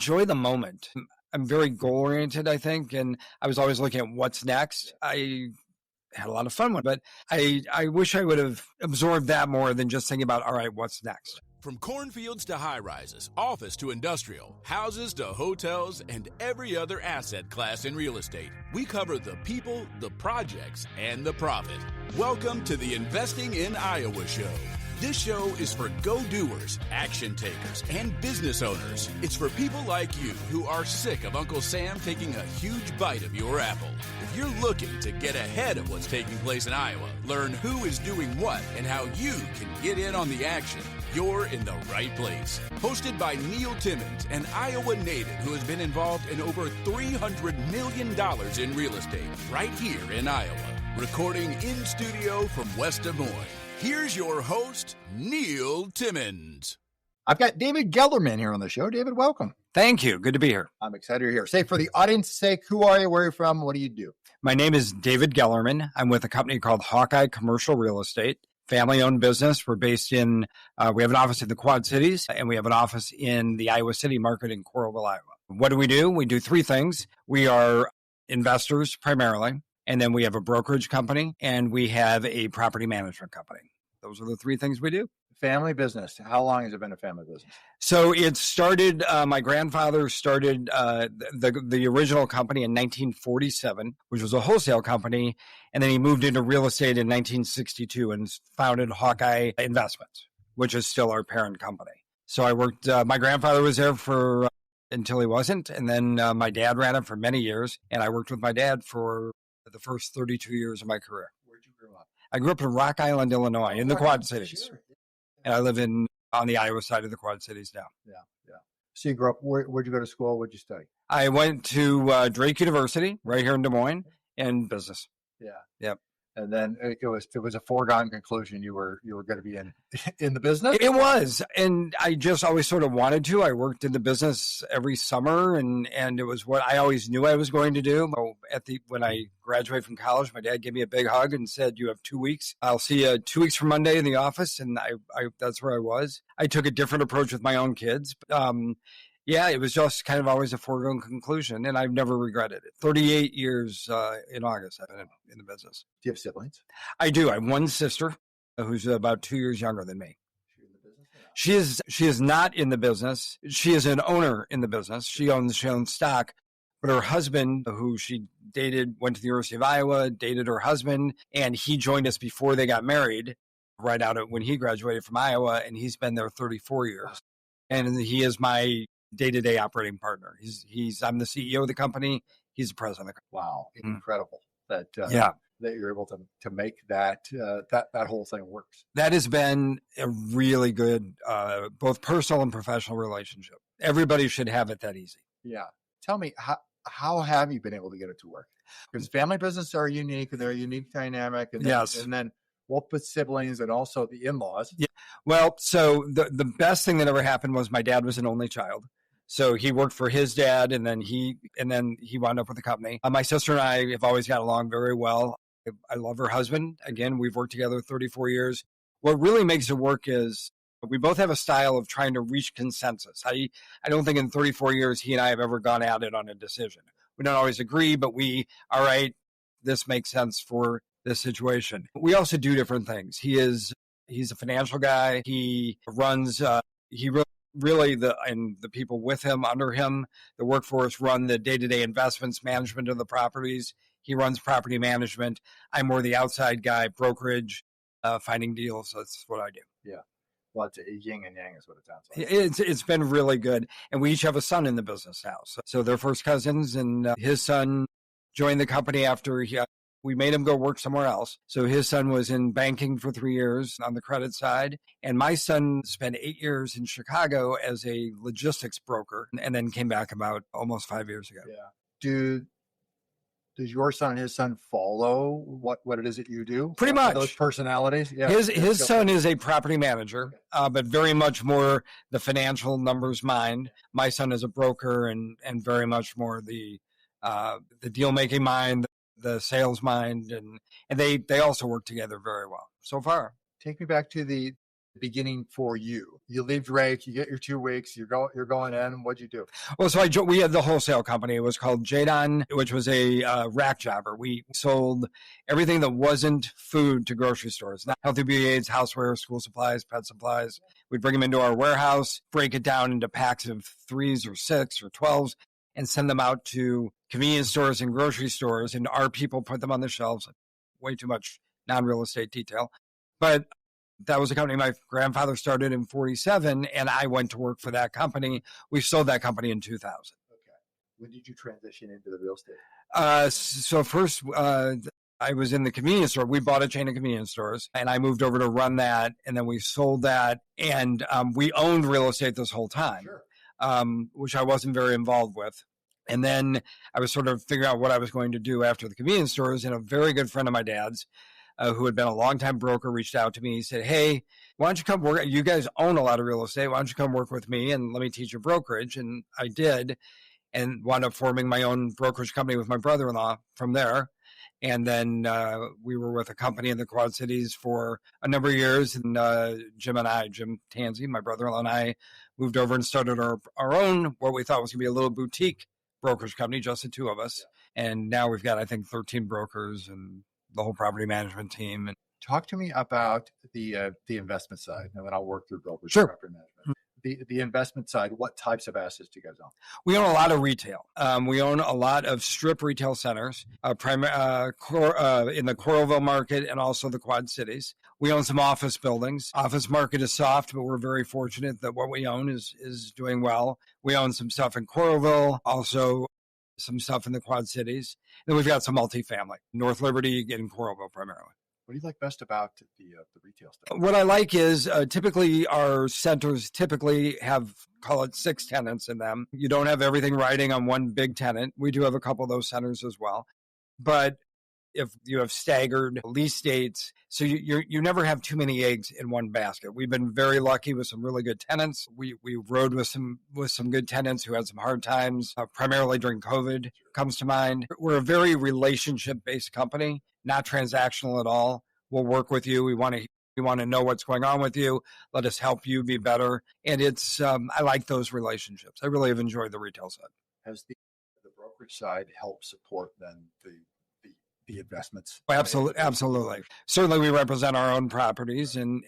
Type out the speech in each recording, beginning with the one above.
enjoy the moment. I'm very goal oriented, I think, and I was always looking at what's next. I had a lot of fun with it, but I wish I would have absorbed that more than just thinking about, all right, what's next? From cornfields to high-rises, office to industrial, houses to hotels, and every other asset class in real estate, we cover the people, the projects, and the profit. Welcome to the Investing in Iowa show. This show is for go-doers, action takers, and business owners. It's for people like you who are sick of Uncle Sam taking a huge bite of your apple. If you're looking to get ahead of what's taking place in Iowa, learn who is doing what and how you can get in on the action, you're in the right place. Hosted by Neil Timmins, an Iowa native who has been involved in over $300 million in real estate right here in Iowa. Recording in studio from West Des Moines. Here's your host, Neil Timmins. I've got David Gellerman here on the show. David, welcome. Thank you. Good to be here. I'm excited you're here. Say, for the audience's sake, who are you? Where are you from? What do you do? My name is David Gellerman. I'm with a company called Hawkeye Commercial Real Estate, family-owned business. We're based in, we have an office in the Quad Cities, and we have an office in the Iowa City market in Coralville, Iowa. What do? We do three things. We are investors primarily, and then we have a brokerage company, and we have a property management company. Those are the three things we do. Family business. How long has it been a family business? So it started, my grandfather started the original company in 1947, which was a wholesale company. And then he moved into real estate in 1962 and founded Hawkeye Investments, which is still our parent company. So I worked, my grandfather was there for until he wasn't. And then my dad ran it for many years. And I worked with my dad for the first 32 years of my career. Where'd you grow up? I grew up in Rock Island, Illinois, in the Quad Cities. Sure. And I live on the Iowa side of the Quad Cities now. Yeah. So you grew up, where'd you go to school? What'd you study? I went to Drake University right here in Des Moines in business. Yeah. Yep. And then it was a foregone conclusion you were going to be in the business? It was. And I just always sort of wanted to. I worked in the business every summer and it was what I always knew I was going to do. When I graduated from college, my dad gave me a big hug and said, "You have 2 weeks. I'll see you 2 weeks from Monday in the office." And I that's where I was. I took a different approach with my own kids. Yeah, it was just kind of always a foregone conclusion, and I've never regretted it. 38 years in August I've been in the business. Do you have siblings? I do. I have one sister who's about 2 years younger than me. She is not in the business. She is an owner in the business. She owns stock, but her husband, who she dated, went to the University of Iowa, dated her husband, and he joined us before they got married, right out when he graduated from Iowa, and he's been there 34 years. And he is my day-to-day operating partner. I'm the CEO of the company. He's the president of the company. Wow. Incredible that you're able to make that whole thing works. That has been a really good, both personal and professional relationship. Everybody should have it that easy. Yeah. Tell me, how have you been able to get it to work? Because family businesses are unique and they're a unique dynamic. And then both with siblings and also the in-laws. Yeah. Well, so the best thing that ever happened was my dad was an only child. So he worked for his dad and then he wound up with the company. My sister and I have always got along very well. I love her husband. Again, we've worked together 34 years. What really makes it work is we both have a style of trying to reach consensus. I don't think in 34 years he and I have ever gone at it on a decision. We don't always agree, but all right, this makes sense for this situation. We also do different things. He's a financial guy. He runs, really the people with him, under him, the workforce run the day-to-day investments, management of the properties. He runs property management. I'm more the outside guy, brokerage, finding deals. That's what I do. Yeah. Well, it's a yin and yang is what it sounds like. It's been really good. And we each have a son in the business now. So they're first cousins, and his son joined the company after we made him go work somewhere else. So his son was in banking for 3 years on the credit side. And my son spent 8 years in Chicago as a logistics broker and then came back about almost 5 years ago. Yeah. Does your son and his son follow what it is that you do? Pretty much. Those personalities? Yeah. His son is a property manager, but very much more the financial numbers mind. My son is a broker and very much more the deal-making mind, the sales mind, and they also work together very well so far. Take me back to the beginning for you? You leave Drake, you get your 2 weeks, you're going in. What'd you do? Well, so we had the wholesale company. It was called Jadon, which was a rack jobber. We sold everything that wasn't food to grocery stores, not healthy beauty aids, houseware, school supplies, pet supplies. We'd bring them into our warehouse, break it down into packs of 3s or 6 or 12s, and send them out to convenience stores and grocery stores. And our people put them on the shelves. Way too much non-real estate detail. But that was a company my grandfather started in 1947, and I went to work for that company. We sold that company in 2000. Okay. When did you transition into the real estate? So first, I was in the convenience store. We bought a chain of convenience stores, and I moved over to run that, and then we sold that, and we owned real estate this whole time, which I wasn't very involved with. And then I was sort of figuring out what I was going to do after the convenience stores, and a very good friend of my dad's, who had been a longtime broker, reached out to me. He said, hey, why don't you come work? You guys own a lot of real estate. Why don't you come work with me and let me teach you brokerage? And I did, and wound up forming my own brokerage company with my brother-in-law from there. And then we were with a company in the Quad Cities for a number of years. And Jim Tansey, my brother-in-law, and I moved over and started our own, what we thought was going to be a little boutique brokerage company, just the two of us. And now we've got, I think, 13 brokers and the whole property management team. And talk to me about the investment side, and then I'll work through brokerage Sure. and property management. The investment side, what types of assets do you guys own? We own a lot of retail. We own a lot of strip retail centers, in the Coralville market and also the Quad Cities. We own some office buildings. Office market is soft, but we're very fortunate that what we own is doing well. We own some stuff in Coralville, also some stuff in the Quad Cities. Then we've got some multifamily, North Liberty and Coralville primarily. What do you like best about the retail stuff? What I like is typically our centers have, call it 6 tenants in them. You don't have everything riding on one big tenant. We do have a couple of those centers as well. But if you have staggered lease dates, so you never have too many eggs in one basket. We've been very lucky with some really good tenants. We rode with some good tenants who had some hard times, primarily during COVID comes to mind. We're a very relationship-based company, not transactional at all. We'll work with you. We want to know what's going on with you. Let us help you be better. And it's I like those relationships. I really have enjoyed the retail side. Has the brokerage side helped support then the investments? Absolutely. Certainly we represent our own properties, and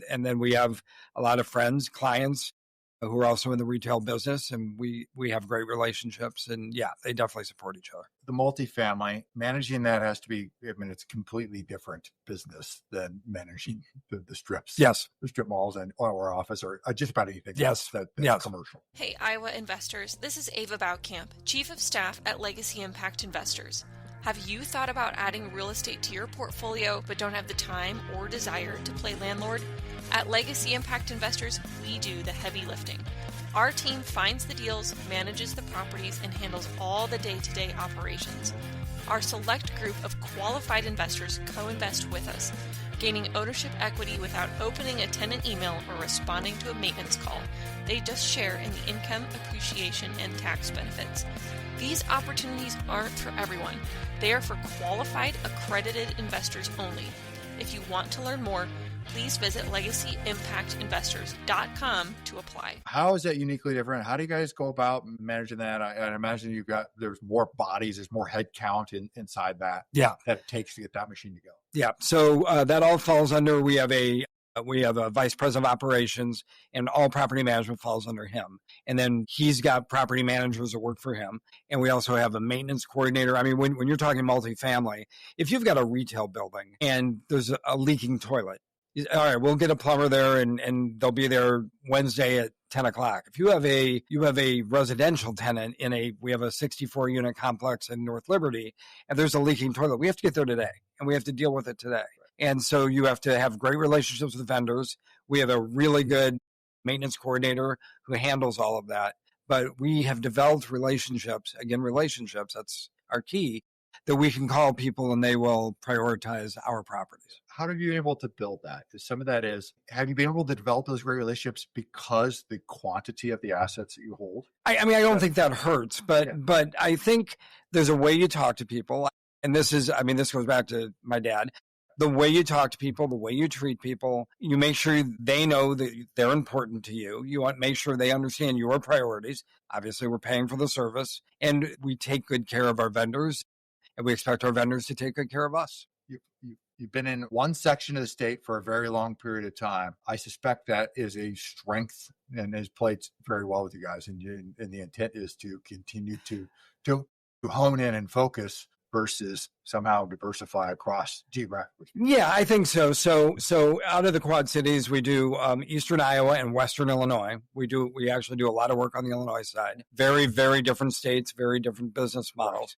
then we have a lot of friends, clients who are also in the retail business, and we have great relationships, and yeah, they definitely support each other. The multifamily, managing that has to be, it's a completely different business than managing the strips. Yes. The strip malls or office or just about anything yes. else yes. commercial. Hey, Iowa investors, this is Ava Bautkamp, Chief of Staff at Legacy Impact Investors. Have you thought about adding real estate to your portfolio but don't have the time or desire to play landlord? At Legacy Impact Investors, we do the heavy lifting. Our team finds the deals, manages the properties, and handles all the day-to-day operations. Our select group of qualified investors co-invest with us, gaining ownership equity without opening a tenant email or responding to a maintenance call. They just share in the income, appreciation, and tax benefits. These opportunities aren't for everyone. They are for qualified, accredited investors only. If you want to learn more, please visit LegacyImpactInvestors.com to apply. How is that uniquely different? How do you guys go about managing that? I imagine there's more bodies, there's more head count inside that. Yeah. That it takes to get that machine to go. Yeah. So that all falls under, we have a vice president of operations, and all property management falls under him. And then he's got property managers that work for him. And we also have a maintenance coordinator. I mean, when you're talking multifamily, if you've got a retail building and there's a leaking toilet, all right, we'll get a plumber there and they'll be there Wednesday at 10 o'clock. If you have a residential tenant we have a 64 unit complex in North Liberty, and there's a leaking toilet, we have to get there today and we have to deal with it today. And so you have to have great relationships with vendors. We have a really good maintenance coordinator who handles all of that. But we have developed relationships, that's our key, that we can call people and they will prioritize our properties. How have you been able to build that? Because some of that have you been able to develop those great relationships because the quantity of the assets that you hold? I don't think that hurts, but I think there's a way you talk to people. And this goes back to my dad. The way you talk to people, the way you treat people, you make sure they know that they're important to you. You want to make sure they understand your priorities. Obviously, we're paying for the service, and we take good care of our vendors, and we expect our vendors to take good care of us. You've been in one section of the state for a very long period of time. I suspect that is a strength and has played very well with you guys. And the intent is to continue to hone in and focus versus somehow diversify across geographically. Yeah, I think so. So out of the Quad Cities, we do Eastern Iowa and Western Illinois. We actually do a lot of work on the Illinois side. Very, very different states, very different business models.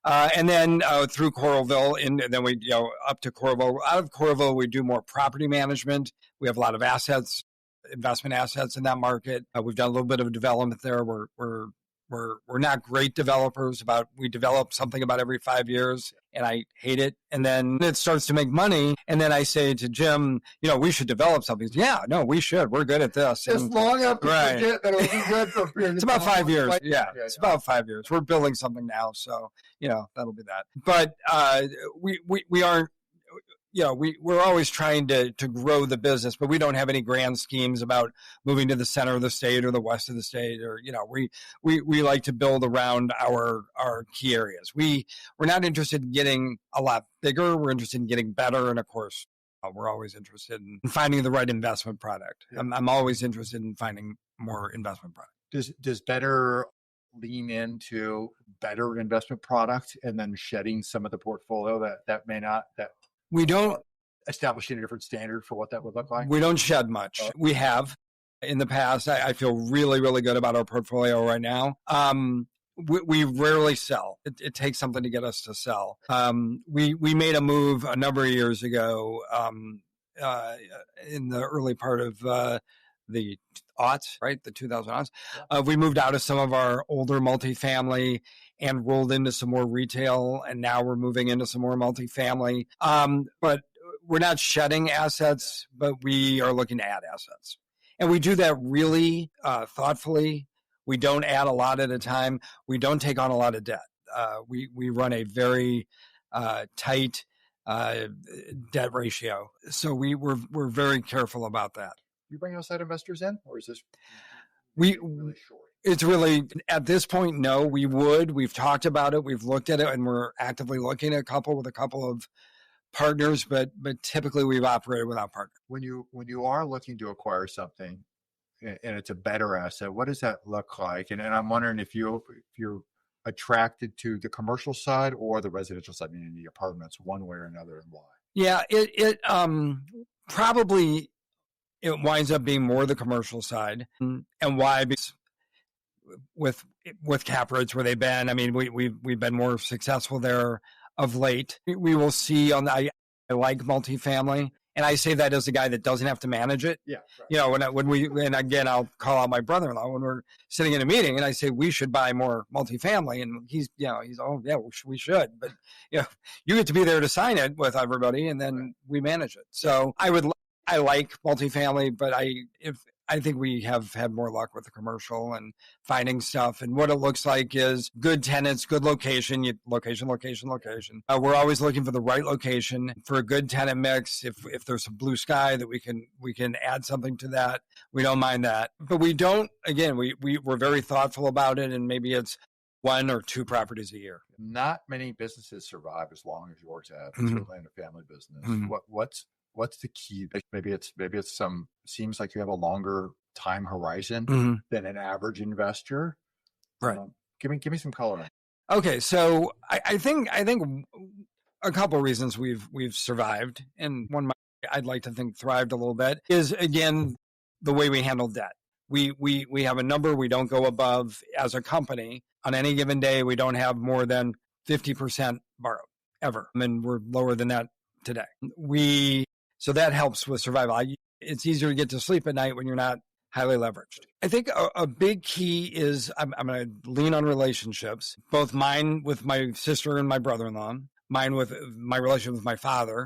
And then through Coralville, and then we up to Coralville. Out of Coralville, we do more property management. We have a lot of assets, investment assets in that market. We've done a little bit of development there. We're not great developers. We develop something about every 5 years, and I hate it. And then it starts to make money, and then I say to Jim, we should develop something. Yeah, no, we should. We're good at this. It's long enough to forget that it was good for a period. It's about 5 years. It's about 5 years. We're building something now, so that'll be that. But we aren't. We're always trying to grow the business, but we don't have any grand schemes about moving to the center of the state or the west of the state, or we like to build around our key areas. We're not interested in getting a lot bigger. We're interested in getting better, and of course, we're always interested in finding the right investment product. Yeah. I'm always interested in finding more investment product. Does better lean into better investment product and then shedding some of the portfolio that may not We don't establishing a different standard for what that would look like? We don't shed much. We have in the past. I feel really, really good about our portfolio right now. We rarely sell. It takes something to get us to sell. We made a move a number of years ago in the early part of the aughts, right? The 2000 aughts. We moved out of some of our older multifamily and rolled into some more retail, and now we're moving into some more multifamily. But we're not shedding assets, but we are looking to add assets. And we do that really thoughtfully. We don't add a lot at a time. We don't take on a lot of debt. We run a very tight debt ratio. So we're very careful about that. You bring outside investors in, or is this really short? It's really, at this point, no, we would. We've talked about it. We've looked at it, and we're actively looking at a couple of partners, but typically we've operated without partners. When you are looking to acquire something and it's a better asset, what does that look like? And I'm wondering if you're attracted to the commercial side or the residential side, meaning the apartments, one way or another, and why? Yeah, it probably it winds up being more the commercial side. And why? Because with cap rates where they've been, I mean, we've been more successful there of late. We will see I like multifamily, and I say that as a guy that doesn't have to manage it. Yeah. Right. And again, I'll call out my brother-in-law when we're sitting in a meeting, and I say we should buy more multifamily, and he's oh yeah, we should, but you get to be there to sign it with everybody, and then we manage it. So I like multifamily, but I think we have had more luck with the commercial and finding stuff. And what it looks like is good tenants, good location, location. We're always looking for the right location for a good tenant mix. If there's some blue sky that we can add something to that, we don't mind that. But we don't. Again, we're very thoughtful about it, and maybe it's 1 or 2 properties a year. Not many businesses survive as long as yours have. Certainly in a family business. Mm-hmm. What's the key? Maybe it's seems like you have a longer time horizon than an average investor. Right. Give me some color. Okay. So I think a couple of reasons we've survived, and one I'd like to think thrived a little bit is, again, the way we handle debt. We have a number we don't go above as a company. On any given day, we don't have more than 50% borrowed ever. I mean, we're lower than that today. So that helps with survival. It's easier to get to sleep at night when you're not highly leveraged. I think a big key is I'm going to lean on relationships, both mine with my sister and my brother-in-law, mine with my relationship with my father.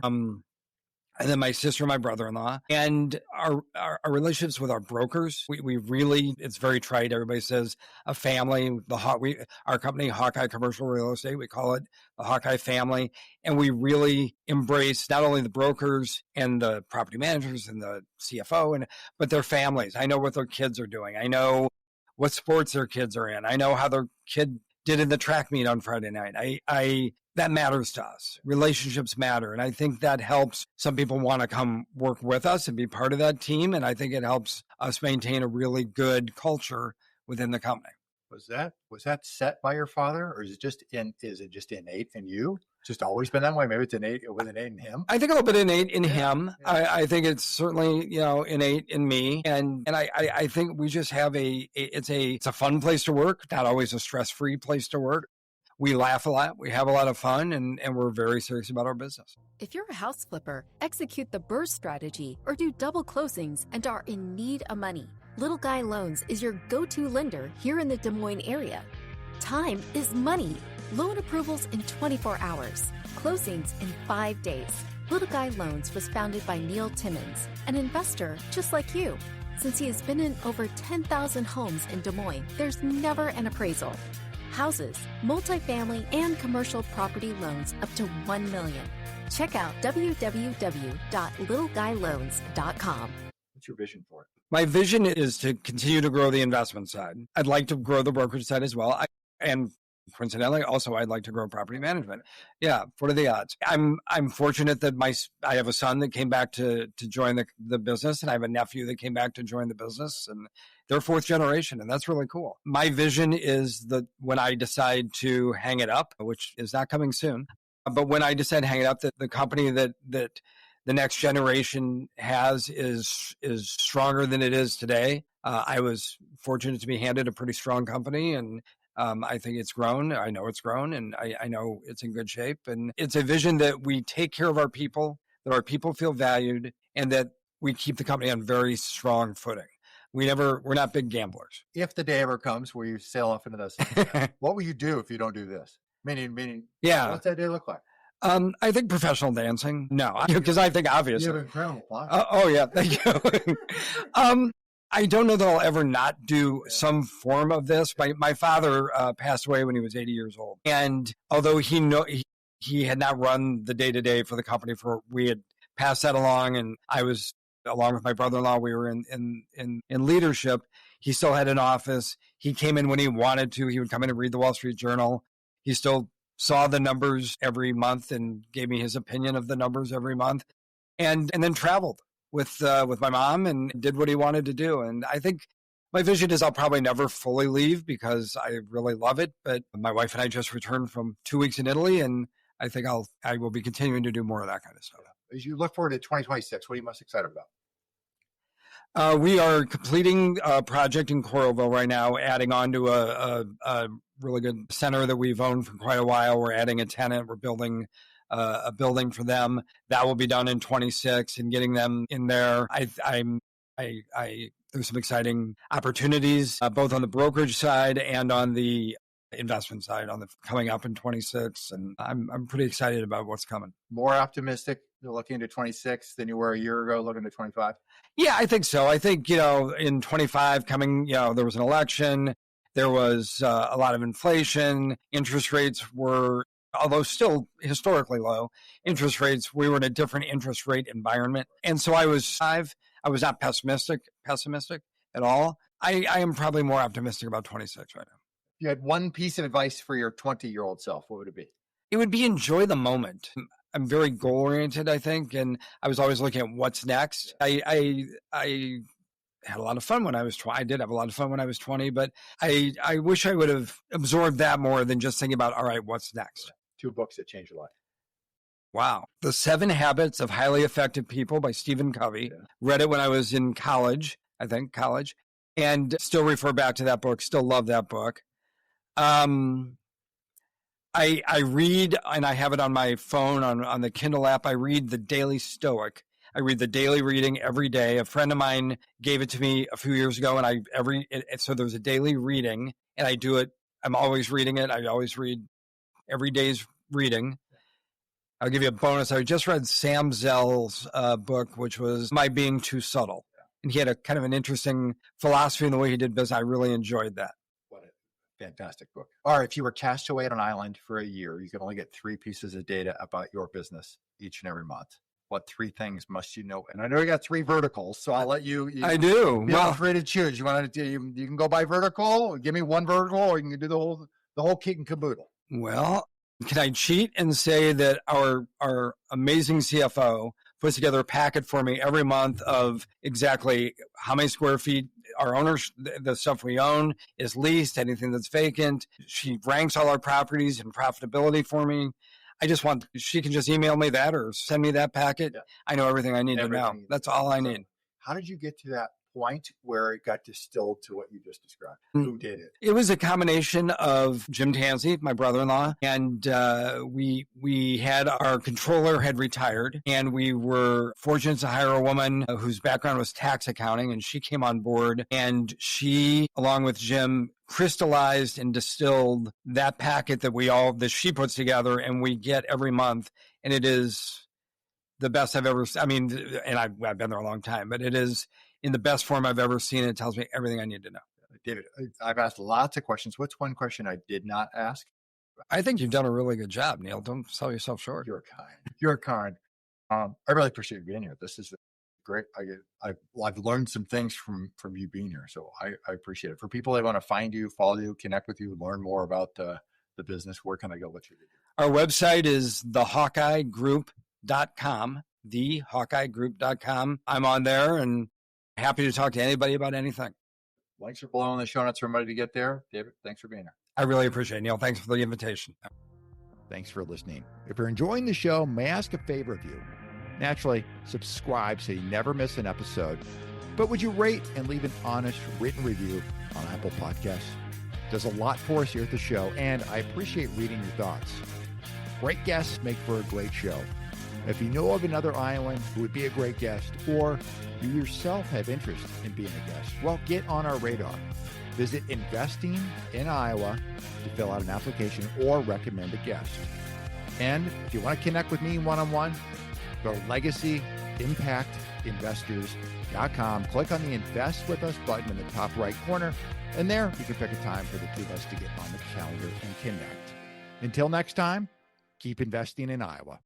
and then my sister and my brother-in-law. And our relationships with our brokers, we really, it's very trite. Everybody says a family. Our company, Hawkeye Commercial Real Estate, we call it the Hawkeye family. And we really embrace not only the brokers and the property managers and the CFO, but their families. I know what their kids are doing. I know what sports their kids are in. I know how their kid did in the track meet on Friday night. That matters to us. Relationships matter. And I think that helps some people want to come work with us and be part of that team. And I think it helps us maintain a really good culture within the company. Was that set by your father, or is it just innate in you? Just always been that way? Maybe it's innate in him. I think a little bit innate in him. Yeah. I think it's certainly, innate in me. And I think we just have it's a fun place to work, not always a stress-free place to work. We laugh a lot, we have a lot of fun, and we're very serious about our business. If you're a house flipper, execute the burst strategy, or do double closings and are in need of money, Little Guy Loans is your go-to lender here in the Des Moines area. Time is money. Loan approvals in 24 hours. Closings in 5 days. Little Guy Loans was founded by Neil Timmins, an investor just like you. Since he has been in over 10,000 homes in Des Moines, there's never an appraisal. Houses, multifamily, and commercial property loans up to $1 million. Check out www.littleguyloans.com. What's your vision for it? My vision is to continue to grow the investment side. I'd like to grow the brokerage side as well. And coincidentally, also, I'd like to grow property management. Yeah, what are the odds? I'm fortunate that I have a son that came back to join the business, and I have a nephew that came back to join the business, and they're fourth generation, and that's really cool. My vision is that when I decide to hang it up, which is not coming soon, but when I decide to hang it up, that the company that the next generation has is stronger than it is today. I was fortunate to be handed a pretty strong company, and I think it's grown. I know it's grown, and I know it's in good shape. And it's a vision that we take care of our people, that our people feel valued, and that we keep the company on very strong footing. We're not big gamblers. If the day ever comes where you sail off into this, what will you do if you don't do this? Meaning, yeah. What's that day look like? I think professional dancing. No, because I think obviously. You have incredible plot. Oh yeah, thank you. I don't know that I'll ever not do some form of this. My father passed away when he was 80 years old, and although he had not run the day-to-day for the company, we had passed that along, and I was along with my brother-in-law. We were in leadership. He still had an office. He came in when he wanted to. He would come in and read the Wall Street Journal. He still saw the numbers every month and gave me his opinion of the numbers every month, and then traveled with my mom and did what he wanted to do. And I think my vision is I'll probably never fully leave because I really love it. But my wife and I just returned from 2 weeks in Italy, and I think I will be continuing to do more of that kind of stuff. As you look forward to 2026, what are you most excited about? We are completing a project in Coralville right now, adding on to a really good center that we've owned for quite a while. We're adding a tenant. We're building a building for them. That will be done in 26, and getting them in there. There's some exciting opportunities, both on the brokerage side and on the investment side coming up in 26. And I'm pretty excited about what's coming. More optimistic looking into 26 than you were a year ago looking to 25? Yeah, I think so. I think, in 25 coming, there was an election. There was a lot of inflation. Interest rates were, although still historically low, we were in a different interest rate environment. And so I was not pessimistic at all. I am probably more optimistic about 26 right now. If you had one piece of advice for your 20-year-old self, what would it be? It would be enjoy the moment. I'm very goal-oriented, I think, and I was always looking at what's next. I had a lot of fun when I was 20. I did have a lot of fun when I was 20, but I wish I would have absorbed that more than just thinking about, all right, what's next? 2 books that changed your life. Wow. The 7 Habits of Highly Effective People by Stephen Covey. Yeah. Read it when I was in college, and still refer back to that book, still love that book. I read, and I have it on my phone, on the Kindle app. I read The Daily Stoic. I read the daily reading every day. A friend of mine gave it to me a few years ago, and so there's a daily reading, and I do it. I'm always reading it. I always read every day's reading. I'll give you a bonus. I just read Sam Zell's book, which was My Being Too Subtle. And he had a kind of an interesting philosophy in the way he did business. I really enjoyed that. What a fantastic book. All right, if you were cast away at an island for a year, you could only get 3 pieces of data about your business each and every month. What 3 things must you know? And I know you got 3 verticals, so I'll let you. I do. Well, free to choose. You want to? You can go by vertical. Give me one vertical, or you can do the whole kit and caboodle. Well, can I cheat and say that our amazing CFO puts together a packet for me every month of exactly how many square feet our owners, the stuff we own is leased, anything that's vacant. She ranks all our properties and profitability for me. I just want, she can just email me that or send me that packet. Yeah. I know everything I need to know. That's all I need. How did you get to that point where it got distilled to what you just described? Who did it? It was a combination of Jim Tansey, my brother-in-law, and we had our controller had retired, and we were fortunate to hire a woman whose background was tax accounting, and she came on board, and she, along with Jim, crystallized and distilled that packet that she puts together and we get every month. And it is the best I've ever, I mean, and I've been there a long time, but it is in the best form I've ever seen. It tells me everything I need to know. David, I've asked lots of questions. What's one question I did not ask? I think you've done a really good job, Neil. Don't sell yourself short. You're kind. You're kind. I really appreciate you being here. This is great. I've learned some things from you being here, so I appreciate it. For people that want to find you, follow you, connect with you, learn more about the business, where can I go? What you do? Our website is thehawkeyegroup.com, thehawkeyegroup.com. I'm on there and happy to talk to anybody about anything. Links are below in the show notes for everybody to get there. David, thanks for being here. I really appreciate it, Neil. Thanks for the invitation. Thanks for listening. If you're enjoying the show, may I ask a favor of you? Naturally, subscribe so you never miss an episode. But would you rate and leave an honest written review on Apple Podcasts? It does a lot for us here at the show, and I appreciate reading your thoughts. Great guests make for a great show. If you know of another Iowan who would be a great guest, or you yourself have interest in being a guest, well, get on our radar. Visit Investing in Iowa to fill out an application or recommend a guest. And if you want to connect with me one-on-one, go to LegacyImpactInvestors.com. Click on the Invest With Us button in the top right corner, and there you can pick a time for the 2 of us to get on the calendar and connect. Until next time, keep investing in Iowa.